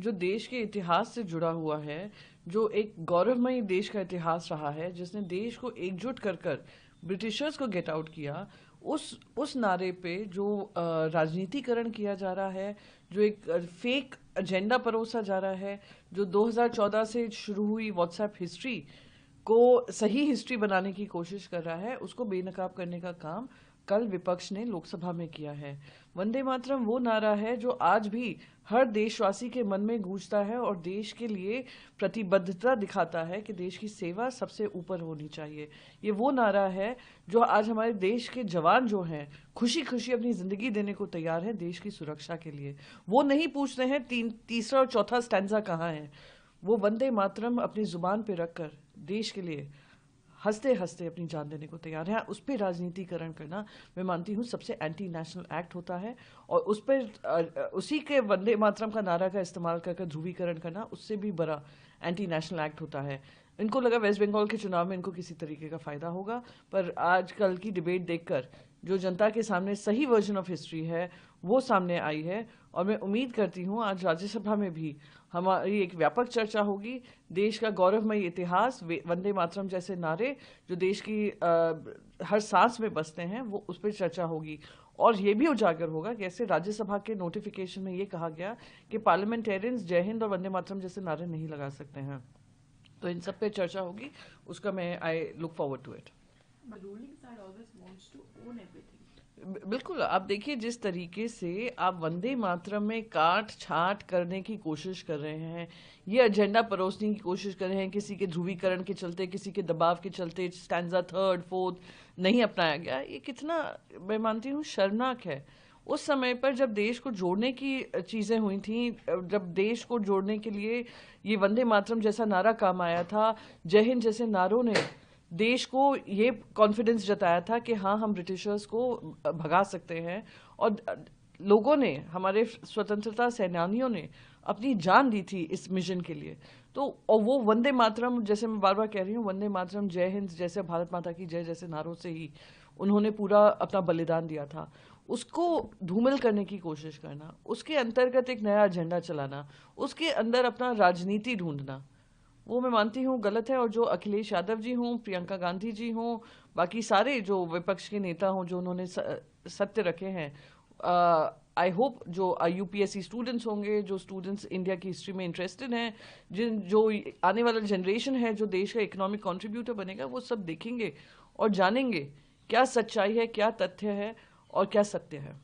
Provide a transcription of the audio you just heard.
जो देश के इतिहास से जुड़ा हुआ है, जो एक गौरवमयी देश का इतिहास रहा है, जिसने देश को एकजुट कर कर ब्रिटिशर्स को गेट आउट किया, उस नारे पे जो राजनीतिकरण किया जा रहा है, जो एक फेक एजेंडा परोसा जा रहा है, जो 2014 से शुरू हुई व्हाट्सएप हिस्ट्री को सही हिस्ट्री बनाने की कोशिश कर रहा है, उसको बेनकाब करने का काम कल विपक्ष ने लोकसभा में किया है। वंदे मातरम वो नारा है जो आज भी हर देशवासी के मन में गूंजता है और देश के लिए प्रतिबद्धता दिखाता है कि देश की सेवा सबसे ऊपर होनी चाहिए। ये वो नारा है जो आज हमारे देश के जवान जो हैं खुशी खुशी अपनी जिंदगी देने को तैयार है देश की सुरक्षा के लिए। वो नहीं पूछते हैं तीसरा और चौथा स्टैंजा कहाँ है। वो वंदे मातरम अपनी जुबान पे रखकर देश के लिए हंसते हंसते अपनी जान देने को तैयार है। उस पर राजनीतिकरण करना मैं मानती हूँ सबसे एंटी नेशनल एक्ट होता है, और उस पर उसी के वंदे मातरम का नारा का इस्तेमाल कर ध्रुवीकरण करना उससे भी बड़ा एंटी नेशनल एक्ट होता है। इनको लगा वेस्ट बंगाल के चुनाव में इनको किसी तरीके का फायदा होगा, पर आजकल की डिबेट देखकर जो जनता के सामने सही वर्जन ऑफ हिस्ट्री है वो सामने आई है, और मैं उम्मीद करती हूँ आज राज्यसभा में भी हमारी एक व्यापक चर्चा होगी। देश का गौरवमयी इतिहास, वंदे मातरम जैसे नारे जो देश की हर सांस में बसते हैं, वो उस पर चर्चा होगी। और ये भी उजागर होगा कि ऐसे राज्यसभा के नोटिफिकेशन में ये कहा गया कि पार्लियामेंटेरियंस जय हिंद और वंदे मातरम जैसे नारे नहीं लगा सकते हैं। तो इन सब पे चर्चा होगी, उसका मैं I look forward to it. बिल्कुल, आप देखिए जिस तरीके से आप वंदे मातरम में काट छाट करने की कोशिश कर रहे हैं, ये एजेंडा परोसने की कोशिश कर रहे हैं, किसी के ध्रुवीकरण के चलते, किसी के दबाव के चलते स्टैंजा थर्ड फोर्थ नहीं अपनाया गया, ये कितना मैं मानती हूँ शर्मनाक है। उस समय पर जब देश को जोड़ने की चीजें हुई थी, जब देश को जोड़ने के लिए ये वंदे मातरम जैसा नारा काम आया था, जय हिंद जैसे नारों ने देश को ये कॉन्फिडेंस जताया था कि हाँ हम ब्रिटिशर्स को भगा सकते हैं, और लोगों ने, हमारे स्वतंत्रता सेनानियों ने अपनी जान दी थी इस मिशन के लिए। तो और वो वंदे मातरम, जैसे मैं बार बार कह रही हूँ, वंदे मातरम जय हिंद जैसे भारत माता की जय जैसे नारों से ही उन्होंने पूरा अपना बलिदान दिया था। उसको धूमिल करने की कोशिश करना, उसके अंतर्गत एक नया एजेंडा चलाना, उसके अंदर अपना राजनीति ढूंढना, वो मैं मानती हूँ गलत है। और जो अखिलेश यादव जी हों, प्रियंका गांधी जी हों, बाकी सारे जो विपक्ष के नेता हों जो उन्होंने सत्य रखे हैं, आई होप जो यूपीएससी स्टूडेंट्स होंगे, जो स्टूडेंट्स इंडिया की हिस्ट्री में इंटरेस्टेड हैं, जो आने वाला जनरेशन है जो देश का इकोनॉमिक कंट्रीब्यूटर बनेगा, वो सब देखेंगे और जानेंगे क्या सच्चाई है, क्या तथ्य है और क्या सत्य है।